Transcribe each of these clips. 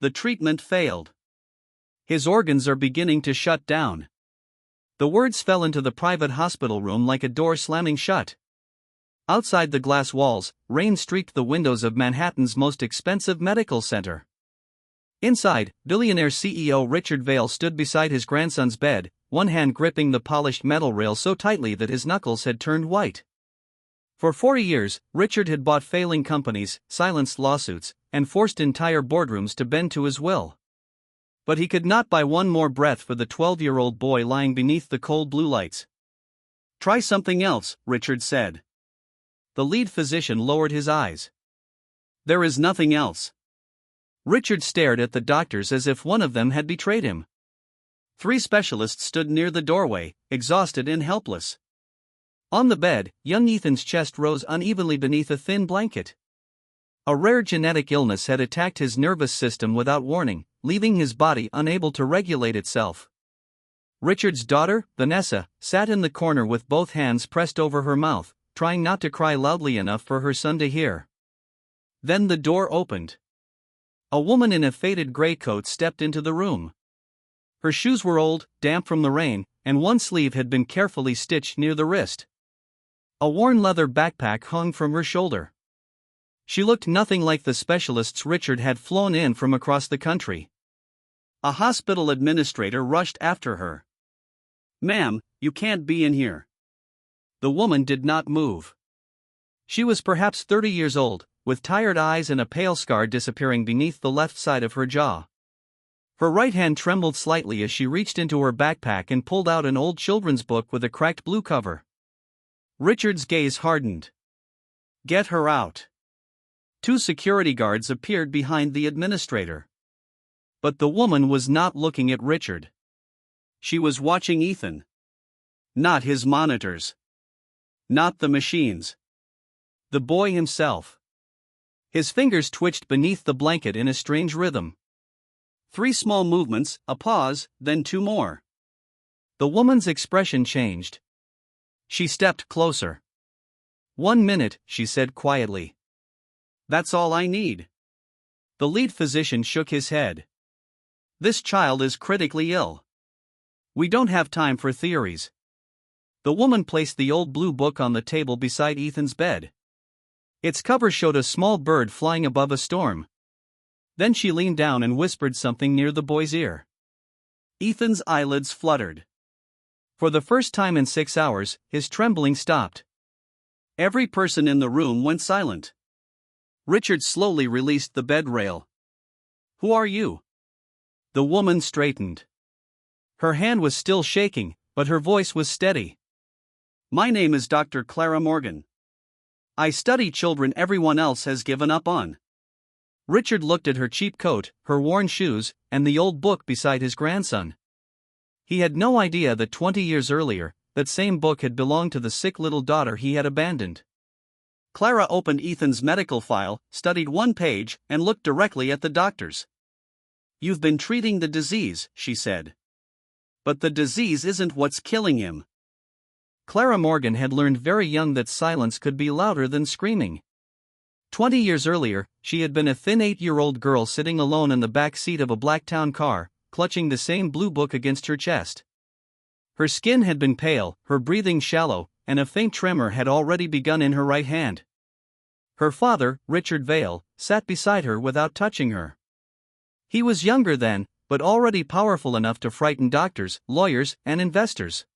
the treatment failed. His organs are beginning to shut down. The words fell into the private hospital room like a door slamming shut. Outside the glass walls, rain streaked the windows of Manhattan's most expensive medical center. Inside, billionaire CEO Richard Vail stood beside his grandson's bed, one hand gripping the polished metal rail so tightly that his knuckles had turned white. For 40 years, Richard had bought failing companies, silenced lawsuits, and forced entire boardrooms to bend to his will. But he could not buy one more breath for the 12-year-old boy lying beneath the cold blue lights. "Try something else," Richard said. The lead physician lowered his eyes. "There is nothing else." Richard stared at the doctors as if one of them had betrayed him. 3 specialists stood near the doorway, exhausted and helpless. On the bed, young Ethan's chest rose unevenly beneath a thin blanket. A rare genetic illness had attacked his nervous system without warning, leaving his body unable to regulate itself. Richard's daughter, Vanessa, sat in the corner with both hands pressed over her mouth, trying not to cry loudly enough for her son to hear. Then the door opened. A woman in a faded gray coat stepped into the room. Her shoes were old, damp from the rain, and one sleeve had been carefully stitched near the wrist. A worn leather backpack hung from her shoulder. She looked nothing like the specialists Richard had flown in from across the country. A hospital administrator rushed after her. "Ma'am, you can't be in here." The woman did not move. She was perhaps 30 years old, with tired eyes and a pale scar disappearing beneath the left side of her jaw. Her right hand trembled slightly as she reached into her backpack and pulled out an old children's book with a cracked blue cover. Richard's gaze hardened. "Get her out." 2 security guards appeared behind the administrator. But the woman was not looking at Richard. She was watching Ethan. Not his monitors. Not the machines. The boy himself. His fingers twitched beneath the blanket in a strange rhythm. 3 small movements, a pause, then 2 more. The woman's expression changed. She stepped closer. "1 minute," she said quietly. "That's all I need." The lead physician shook his head. "This child is critically ill. We don't have time for theories." The woman placed the old blue book on the table beside Ethan's bed. Its cover showed a small bird flying above a storm. Then she leaned down and whispered something near the boy's ear. Ethan's eyelids fluttered. For the first time in 6 hours, his trembling stopped. Every person in the room went silent. Richard slowly released the bed rail. "Who are you?" The woman straightened. Her hand was still shaking, but her voice was steady. "My name is Dr. Clara Morgan. I study children everyone else has given up on." Richard looked at her cheap coat, her worn shoes, and the old book beside his grandson. He had no idea that 20 years earlier, that same book had belonged to the sick little daughter he had abandoned. Clara opened Ethan's medical file, studied one page, and looked directly at the doctors. "You've been treating the disease," she said. "But the disease isn't what's killing him." Clara Morgan had learned very young that silence could be louder than screaming. 20 years earlier, she had been a thin 8-year-old girl sitting alone in the back seat of a black town car, clutching the same blue book against her chest. Her skin had been pale, her breathing shallow, and a faint tremor had already begun in her right hand. Her father, Richard Vail, sat beside her without touching her. He was younger then, but already powerful enough to frighten doctors, lawyers, and investors.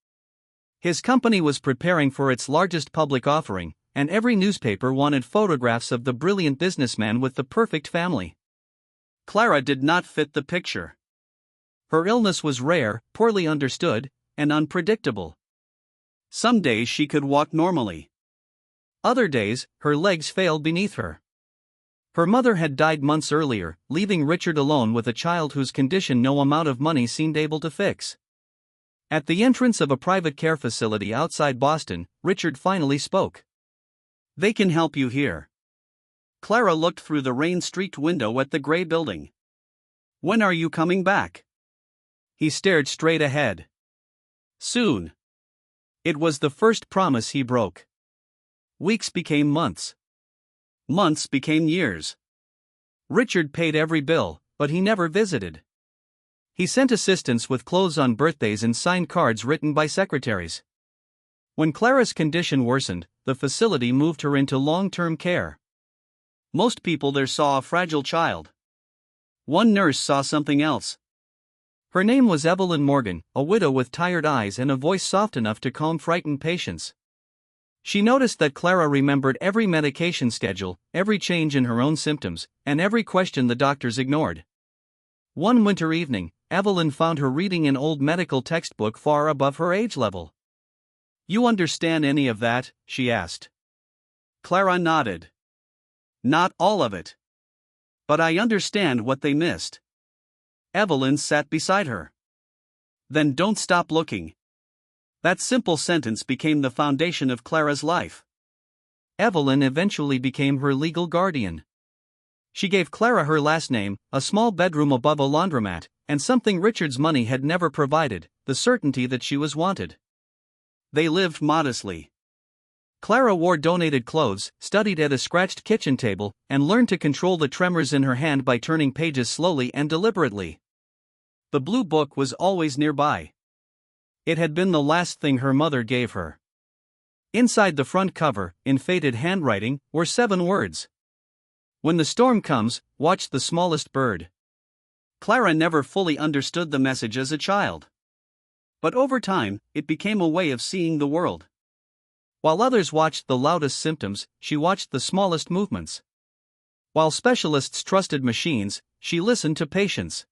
His company was preparing for its largest public offering, and every newspaper wanted photographs of the brilliant businessman with the perfect family. Clara did not fit the picture. Her illness was rare, poorly understood, and unpredictable. Some days she could walk normally. Other days, her legs failed beneath her. Her mother had died months earlier, leaving Richard alone with a child whose condition no amount of money seemed able to fix. At the entrance of a private care facility outside Boston, Richard finally spoke. "They can help you here." Clara looked through the rain-streaked window at the gray building. "When are you coming back?" He stared straight ahead. "Soon." It was the first promise he broke. Weeks became months. Months became years. Richard paid every bill, but he never visited. He sent assistants with clothes on birthdays and signed cards written by secretaries. When Clara's condition worsened, the facility moved her into long-term care. Most people there saw a fragile child. One nurse saw something else. Her name was Evelyn Morgan, a widow with tired eyes and a voice soft enough to calm frightened patients. She noticed that Clara remembered every medication schedule, every change in her own symptoms, and every question the doctors ignored. One winter evening, Evelyn found her reading an old medical textbook far above her age level. "You understand any of that?" she asked. Clara nodded. "Not all of it. But I understand what they missed." Evelyn sat beside her. "Then don't stop looking." That simple sentence became the foundation of Clara's life. Evelyn eventually became her legal guardian. She gave Clara her last name, a small bedroom above a laundromat, and something Richard's money had never provided, the certainty that she was wanted. They lived modestly. Clara wore donated clothes, studied at a scratched kitchen table, and learned to control the tremors in her hand by turning pages slowly and deliberately. The blue book was always nearby. It had been the last thing her mother gave her. Inside the front cover, in faded handwriting, were 7 words. "When the storm comes, watch the smallest bird." Clara never fully understood the message as a child. But over time, it became a way of seeing the world. While others watched the loudest symptoms, she watched the smallest movements. While specialists trusted machines, she listened to patients.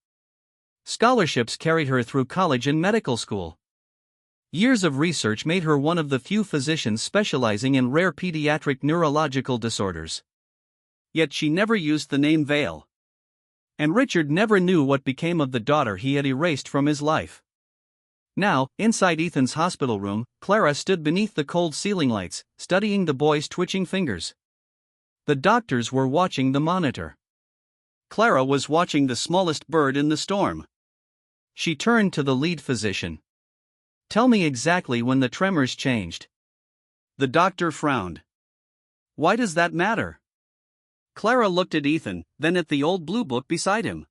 Scholarships carried her through college and medical school. Years of research made her one of the few physicians specializing in rare pediatric neurological disorders. Yet she never used the name Vale. And Richard never knew what became of the daughter he had erased from his life. Now, inside Ethan's hospital room, Clara stood beneath the cold ceiling lights, studying the boy's twitching fingers. The doctors were watching the monitor. Clara was watching the smallest bird in the storm. She turned to the lead physician. "Tell me exactly when the tremors changed." The doctor frowned. "Why does that matter?" Clara looked at Ethan, then at the old blue book beside him.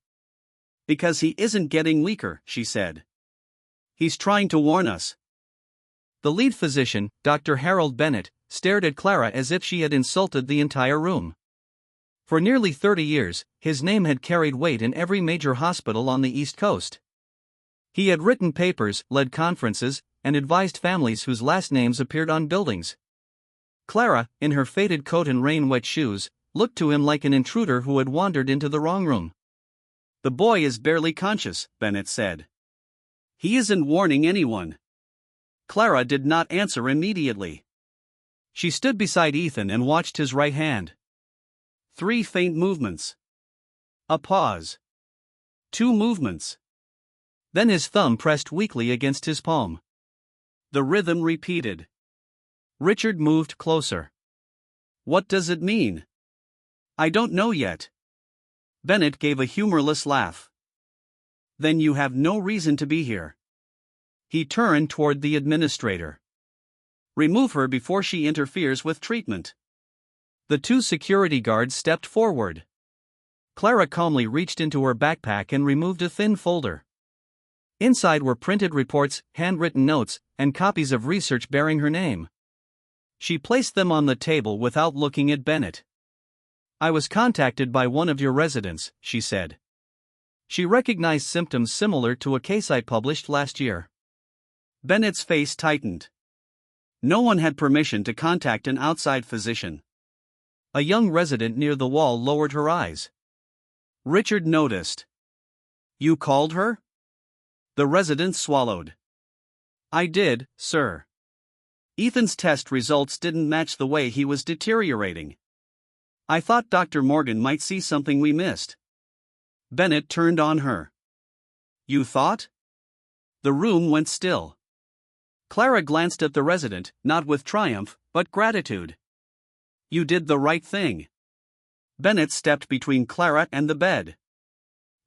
"Because he isn't getting weaker," she said. "He's trying to warn us." The lead physician, Dr. Harold Bennett, stared at Clara as if she had insulted the entire room. For nearly 30 years, his name had carried weight in every major hospital on the East Coast. He had written papers, led conferences, and advised families whose last names appeared on buildings. Clara, in her faded coat and rain-wet shoes, looked to him like an intruder who had wandered into the wrong room. "The boy is barely conscious," Bennett said. "He isn't warning anyone." Clara did not answer immediately. She stood beside Ethan and watched his right hand. 3 faint movements. A pause. 2 movements. Then his thumb pressed weakly against his palm. The rhythm repeated. Richard moved closer. "What does it mean?" "I don't know yet." Bennett gave a humorless laugh. "Then you have no reason to be here." He turned toward the administrator. "Remove her before she interferes with treatment." The 2 security guards stepped forward. Clara calmly reached into her backpack and removed a thin folder. Inside were printed reports, handwritten notes, and copies of research bearing her name. She placed them on the table without looking at Bennett. "I was contacted by one of your residents," she said. She recognized symptoms similar to a case I published last year. Bennett's face tightened. No one had permission to contact an outside physician. A young resident near the wall lowered her eyes. Richard noticed. "You called her?" The resident swallowed. "I did, sir. Ethan's test results didn't match the way he was deteriorating. I thought Dr. Morgan might see something we missed." Bennett turned on her. "You thought?" The room went still. Clara glanced at the resident, not with triumph, but gratitude. "You did the right thing." Bennett stepped between Clara and the bed.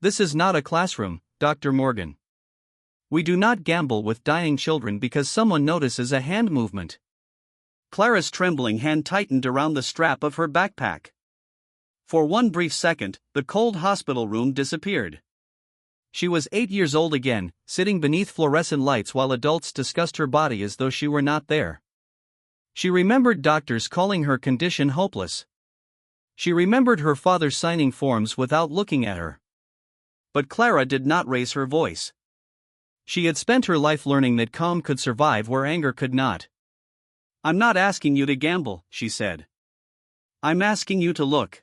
"This is not a classroom, Dr. Morgan. We do not gamble with dying children because someone notices a hand movement." Clara's trembling hand tightened around the strap of her backpack. For one brief second, the cold hospital room disappeared. She was 8 years old again, sitting beneath fluorescent lights while adults discussed her body as though she were not there. She remembered doctors calling her condition hopeless. She remembered her father signing forms without looking at her. But Clara did not raise her voice. She had spent her life learning that calm could survive where anger could not. "I'm not asking you to gamble," she said. "I'm asking you to look."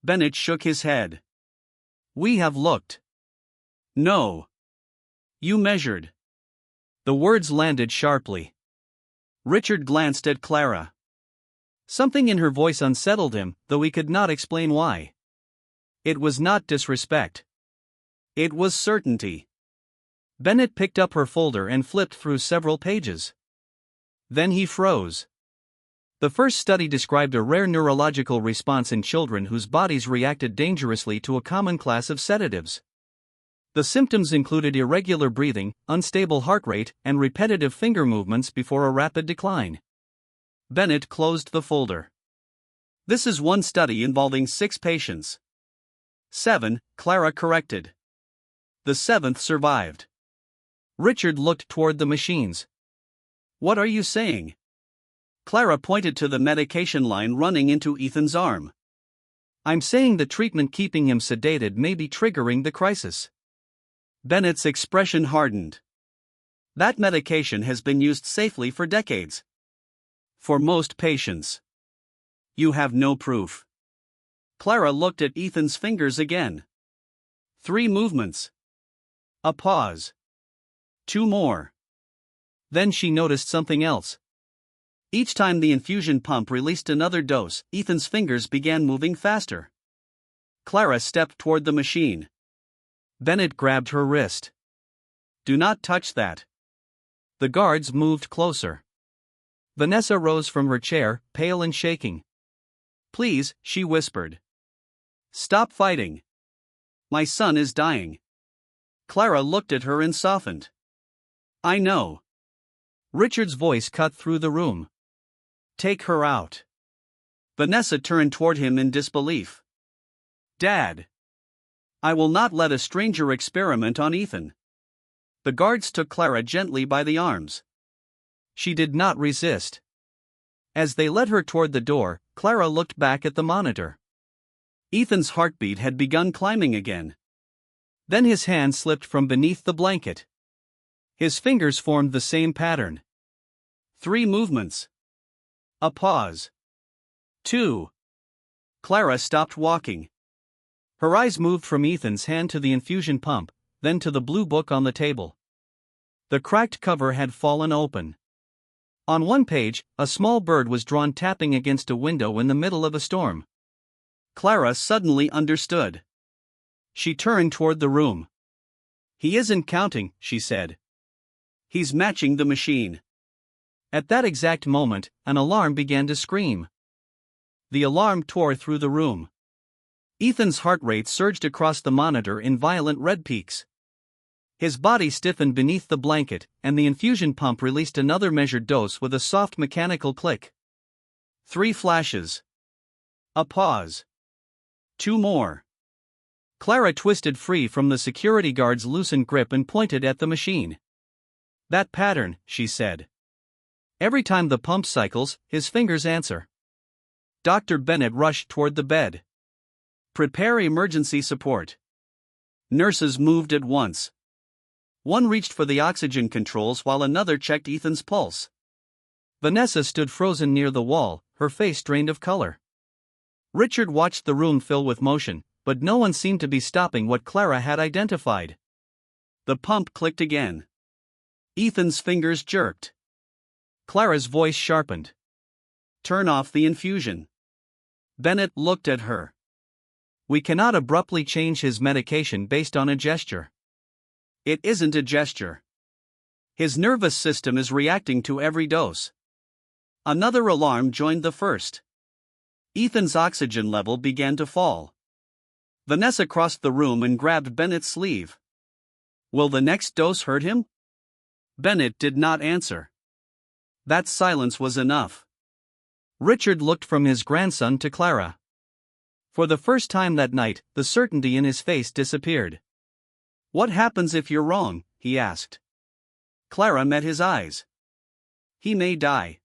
Bennett shook his head. "We have looked." "No. You measured." The words landed sharply. Richard glanced at Clara. Something in her voice unsettled him, though he could not explain why. It was not disrespect. It was certainty. Bennett picked up her folder and flipped through several pages. Then he froze. The first study described a rare neurological response in children whose bodies reacted dangerously to a common class of sedatives. The symptoms included irregular breathing, unstable heart rate, and repetitive finger movements before a rapid decline. Bennett closed the folder. "This is one study involving 6 patients." 7, Clara corrected. The 7th survived. Richard looked toward the machines. "What are you saying?" Clara pointed to the medication line running into Ethan's arm. "I'm saying the treatment keeping him sedated may be triggering the crisis." Bennett's expression hardened. "That medication has been used safely for decades. For most patients. You have no proof." Clara looked at Ethan's fingers again. 3 movements. A pause. 2 more. Then she noticed something else. Each time the infusion pump released another dose, Ethan's fingers began moving faster. Clara stepped toward the machine. Bennett grabbed her wrist. "Do not touch that." The guards moved closer. Vanessa rose from her chair, pale and shaking. "Please," she whispered. "Stop fighting. My son is dying." Clara looked at her and softened. "I know." Richard's voice cut through the room. "Take her out." Vanessa turned toward him in disbelief. "Dad. I will not let a stranger experiment on Ethan." The guards took Clara gently by the arms. She did not resist. As they led her toward the door, Clara looked back at the monitor. Ethan's heartbeat had begun climbing again. Then his hand slipped from beneath the blanket. His fingers formed the same pattern. 3 movements. A pause. 2. Clara stopped walking. Her eyes moved from Ethan's hand to the infusion pump, then to the blue book on the table. The cracked cover had fallen open. On one page, a small bird was drawn tapping against a window in the middle of a storm. Clara suddenly understood. She turned toward the room. "He isn't counting," she said. "He's matching the machine." At that exact moment, an alarm began to scream. The alarm tore through the room. Ethan's heart rate surged across the monitor in violent red peaks. His body stiffened beneath the blanket, and the infusion pump released another measured dose with a soft mechanical click. 3 flashes. A pause. 2 more. Clara twisted free from the security guard's loosened grip and pointed at the machine. "That pattern," she said. "Every time the pump cycles, his fingers answer." Dr. Bennett rushed toward the bed. "Prepare emergency support." Nurses moved at once. One reached for the oxygen controls while another checked Ethan's pulse. Vanessa stood frozen near the wall, her face drained of color. Richard watched the room fill with motion, but no one seemed to be stopping what Clara had identified. The pump clicked again. Ethan's fingers jerked. Clara's voice sharpened. "Turn off the infusion." Bennett looked at her. "We cannot abruptly change his medication based on a gesture." "It isn't a gesture. His nervous system is reacting to every dose." Another alarm joined the first. Ethan's oxygen level began to fall. Vanessa crossed the room and grabbed Bennett's sleeve. "Will the next dose hurt him?" Bennett did not answer. That silence was enough. Richard looked from his grandson to Clara. For the first time that night, the certainty in his face disappeared. "What happens if you're wrong?" he asked. Clara met his eyes. "He may die."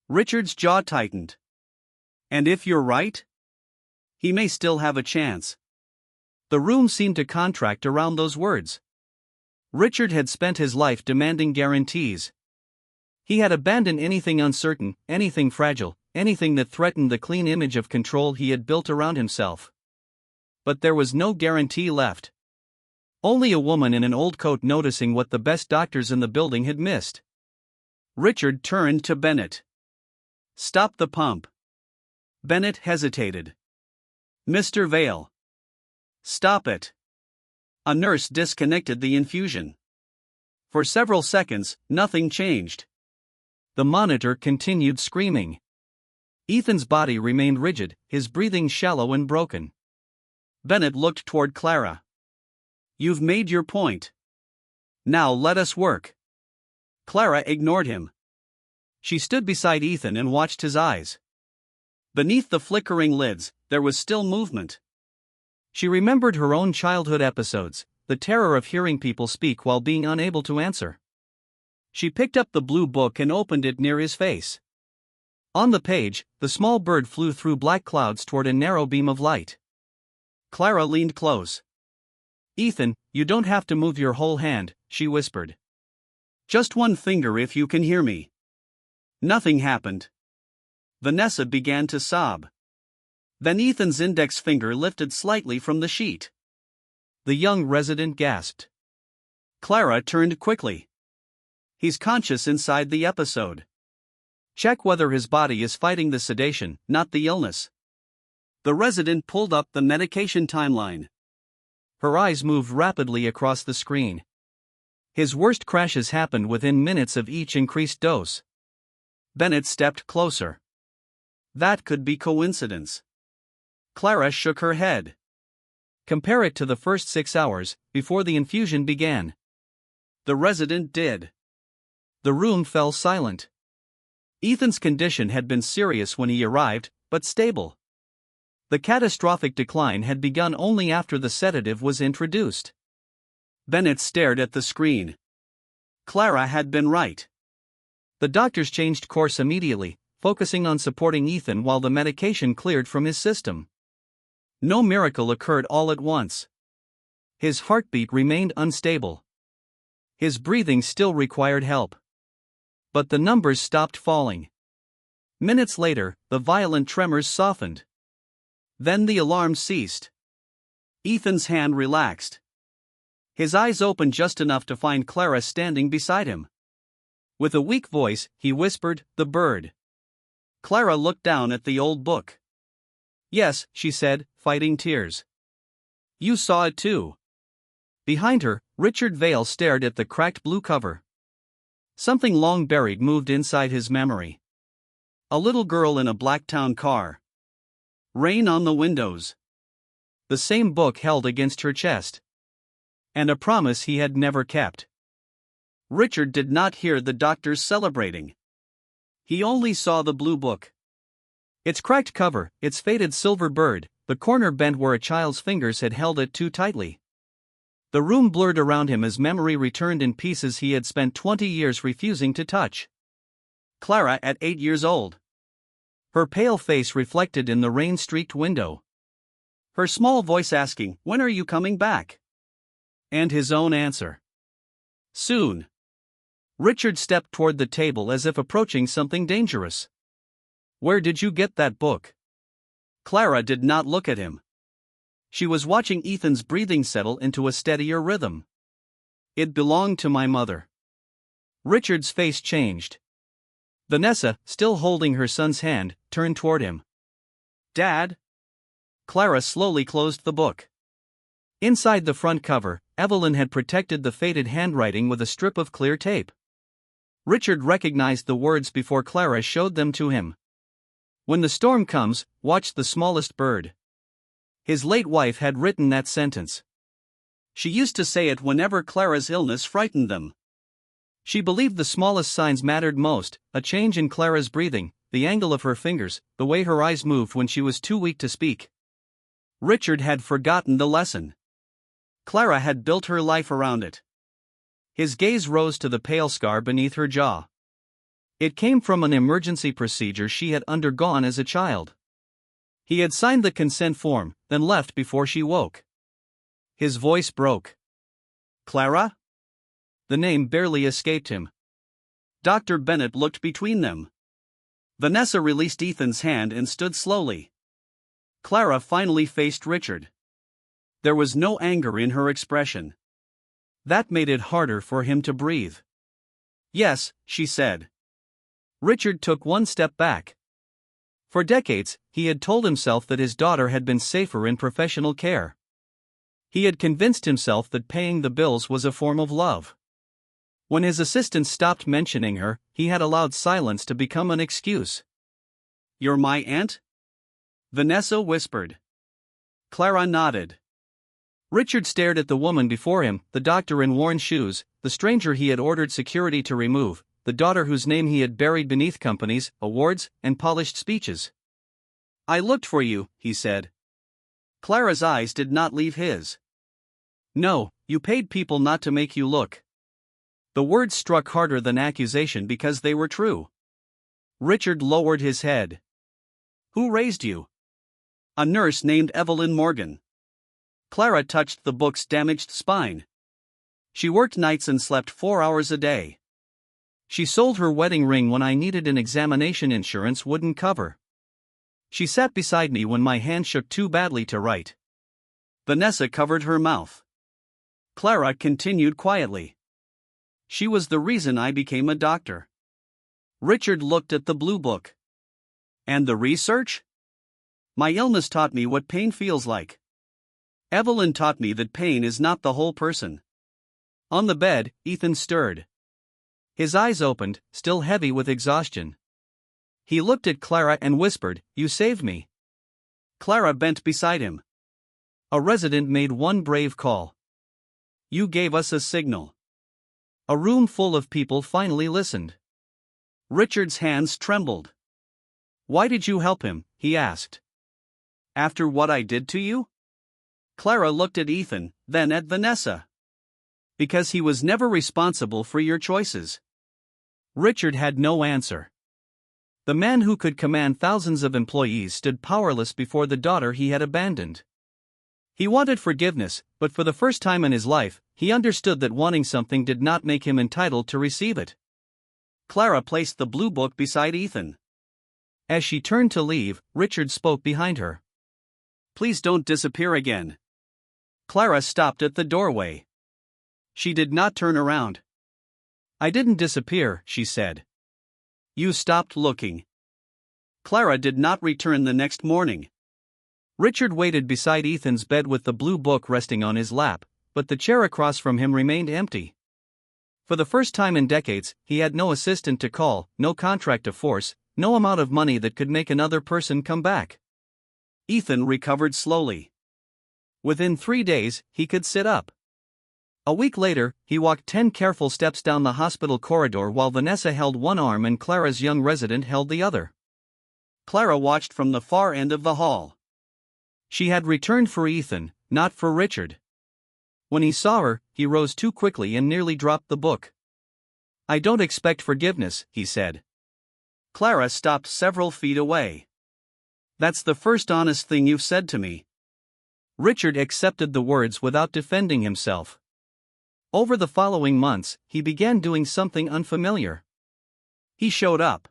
Richard's jaw tightened. "And if you're right?" "He may still have a chance." The room seemed to contract around those words. Richard had spent his life demanding guarantees. He had abandoned anything uncertain, anything fragile, anything that threatened the clean image of control he had built around himself. But there was no guarantee left. Only a woman in an old coat noticing what the best doctors in the building had missed. Richard turned to Bennett. "Stop the pump." Bennett hesitated. "Mr. Vale." "Stop it." A nurse disconnected the infusion. For several seconds, nothing changed. The monitor continued screaming. Ethan's body remained rigid, his breathing shallow and broken. Bennett looked toward Clara. "You've made your point. Now let us work." Clara ignored him. She stood beside Ethan and watched his eyes. Beneath the flickering lids, there was still movement. She remembered her own childhood episodes, the terror of hearing people speak while being unable to answer. She picked up the blue book and opened it near his face. On the page, the small bird flew through black clouds toward a narrow beam of light. Clara leaned close. "Ethan, you don't have to move your whole hand," she whispered. "Just one finger if you can hear me." Nothing happened. Vanessa began to sob. Then Ethan's index finger lifted slightly from the sheet. The young resident gasped. Clara turned quickly. "He's conscious inside the episode. Check whether his body is fighting the sedation, not the illness." The resident pulled up the medication timeline. Her eyes moved rapidly across the screen. His worst crashes happened within minutes of each increased dose. Bennett stepped closer. "That could be coincidence." Clara shook her head. "Compare it to the first 6 hours, before the infusion began." The resident did. The room fell silent. Ethan's condition had been serious when he arrived, but stable. The catastrophic decline had begun only after the sedative was introduced. Bennett stared at the screen. Clara had been right. The doctors changed course immediately, focusing on supporting Ethan while the medication cleared from his system. No miracle occurred all at once. His heartbeat remained unstable. His breathing still required help. But the numbers stopped falling. Minutes later, the violent tremors softened. Then the alarm ceased. Ethan's hand relaxed. His eyes opened just enough to find Clara standing beside him. With a weak voice, he whispered, "The bird." Clara looked down at the old book. "Yes," she said, fighting tears. "You saw it too." Behind her, Richard Vale stared at the cracked blue cover. Something long buried moved inside his memory. A little girl in a black town car. Rain on the windows. The same book held against her chest. And a promise he had never kept. Richard did not hear the doctors celebrating. He only saw the blue book. Its cracked cover, its faded silver bird, the corner bent where a child's fingers had held it too tightly. The room blurred around him as memory returned in pieces he had spent 20 years refusing to touch. Clara at 8 years old. Her pale face reflected in the rain-streaked window. Her small voice asking, "When are you coming back?" And his own answer. "Soon." Richard stepped toward the table as if approaching something dangerous. "Where did you get that book?" Clara did not look at him. She was watching Ethan's breathing settle into a steadier rhythm. "It belonged to my mother." Richard's face changed. Vanessa, still holding her son's hand, turned toward him. "Dad?" Clara slowly closed the book. Inside the front cover, Evelyn had protected the faded handwriting with a strip of clear tape. Richard recognized the words before Clara showed them to him. "When the storm comes, watch the smallest bird." His late wife had written that sentence. She used to say it whenever Clara's illness frightened them. She believed the smallest signs mattered most, a change in Clara's breathing, the angle of her fingers, the way her eyes moved when she was too weak to speak. Richard had forgotten the lesson. Clara had built her life around it. His gaze rose to the pale scar beneath her jaw. It came from an emergency procedure she had undergone as a child. He had signed the consent form, then left before she woke. His voice broke. Clara? The name barely escaped him. Dr. Bennett looked between them. Vanessa released Ethan's hand and stood slowly. Clara finally faced Richard. There was no anger in her expression. That made it harder for him to breathe. Yes, she said. Richard took one step back. For decades, he had told himself that his daughter had been safer in professional care. He had convinced himself that paying the bills was a form of love. When his assistants stopped mentioning her, he had allowed silence to become an excuse. "You're my aunt?" Vanessa whispered. Clara nodded. Richard stared at the woman before him, the doctor in worn shoes, the stranger he had ordered security to remove, the daughter whose name he had buried beneath companies, awards, and polished speeches. "I looked for you," he said. Clara's eyes did not leave his. "No, you paid people not to make you look." The words struck harder than accusation because they were true. Richard lowered his head. "Who raised you?" "A nurse named Evelyn Morgan." Clara touched the book's damaged spine. "She worked nights and slept 4 hours a day. She sold her wedding ring when I needed an examination insurance wouldn't cover. She sat beside me when my hand shook too badly to write." Vanessa covered her mouth. Clara continued quietly. "She was the reason I became a doctor." Richard looked at the blue book. "And the research?" "My illness taught me what pain feels like. Evelyn taught me that pain is not the whole person." On the bed, Ethan stirred. His eyes opened, still heavy with exhaustion. He looked at Clara and whispered, "You saved me." Clara bent beside him. "A resident made one brave call. You gave us a signal." A room full of people finally listened. Richard's hands trembled. "Why did you help him?" he asked. "After what I did to you?" Clara looked at Ethan, then at Vanessa. "Because he was never responsible for your choices." Richard had no answer. The man who could command thousands of employees stood powerless before the daughter he had abandoned. He wanted forgiveness, but for the first time in his life, he understood that wanting something did not make him entitled to receive it. Clara placed the blue book beside Ethan. As she turned to leave, Richard spoke behind her. "Please don't disappear again." Clara stopped at the doorway. She did not turn around. "I didn't disappear," she said. "You stopped looking." Clara did not return the next morning. Richard waited beside Ethan's bed with the blue book resting on his lap, but the chair across from him remained empty. For the first time in decades, he had no assistant to call, no contract to force, no amount of money that could make another person come back. Ethan recovered slowly. Within 3 days, he could sit up. A week later, he walked 10 careful steps down the hospital corridor while Vanessa held one arm and Clara's young resident held the other. Clara watched from the far end of the hall. She had returned for Ethan, not for Richard. When he saw her, he rose too quickly and nearly dropped the book. "I don't expect forgiveness," he said. Clara stopped several feet away. "That's the first honest thing you've said to me." Richard accepted the words without defending himself. Over the following months, he began doing something unfamiliar. He showed up.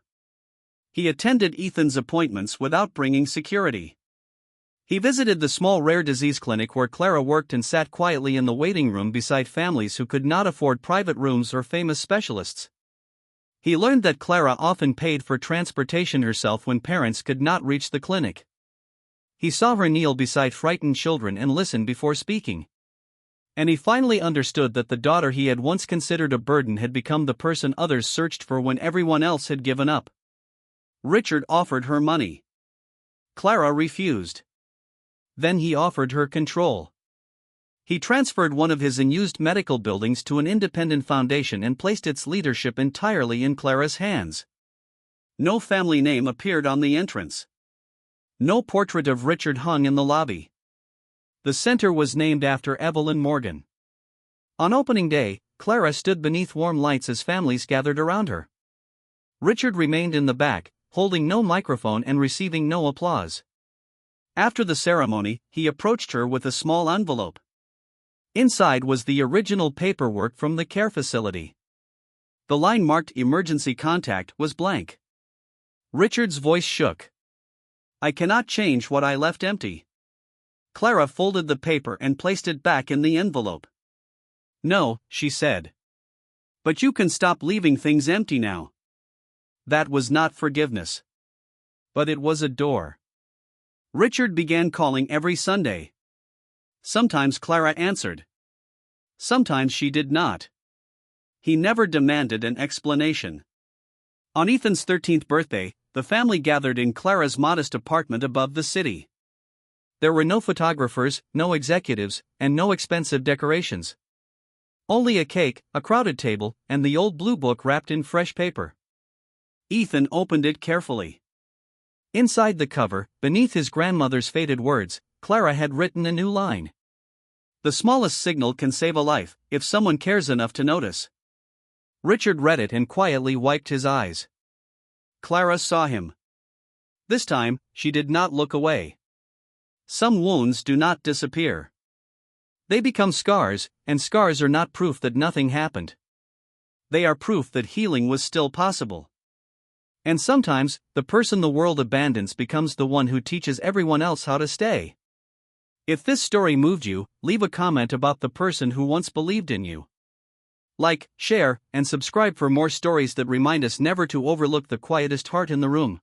He attended Ethan's appointments without bringing security. He visited the small rare disease clinic where Clara worked and sat quietly in the waiting room beside families who could not afford private rooms or famous specialists. He learned that Clara often paid for transportation herself when parents could not reach the clinic. He saw her kneel beside frightened children and listen before speaking. And he finally understood that the daughter he had once considered a burden had become the person others searched for when everyone else had given up. Richard offered her money. Clara refused. Then he offered her control. He transferred one of his unused medical buildings to an independent foundation and placed its leadership entirely in Clara's hands. No family name appeared on the entrance. No portrait of Richard hung in the lobby. The center was named after Evelyn Morgan. On opening day, Clara stood beneath warm lights as families gathered around her. Richard remained in the back, holding no microphone and receiving no applause. After the ceremony, he approached her with a small envelope. Inside was the original paperwork from the care facility. The line marked emergency contact was blank. Richard's voice shook. "I cannot change what I left empty." Clara folded the paper and placed it back in the envelope. "No," she said. "But you can stop leaving things empty now." That was not forgiveness. But it was a door. Richard began calling every Sunday. Sometimes Clara answered. Sometimes she did not. He never demanded an explanation. On Ethan's 13th birthday, the family gathered in Clara's modest apartment above the city. There were no photographers, no executives, and no expensive decorations. Only a cake, a crowded table, and the old blue book wrapped in fresh paper. Ethan opened it carefully. Inside the cover, beneath his grandmother's faded words, Clara had written a new line. "The smallest signal can save a life, if someone cares enough to notice." Richard read it and quietly wiped his eyes. Clara saw him. This time, she did not look away. Some wounds do not disappear. They become scars, and scars are not proof that nothing happened. They are proof that healing was still possible. And sometimes, the person the world abandons becomes the one who teaches everyone else how to stay. If this story moved you, leave a comment about the person who once believed in you. Like, share, and subscribe for more stories that remind us never to overlook the quietest heart in the room.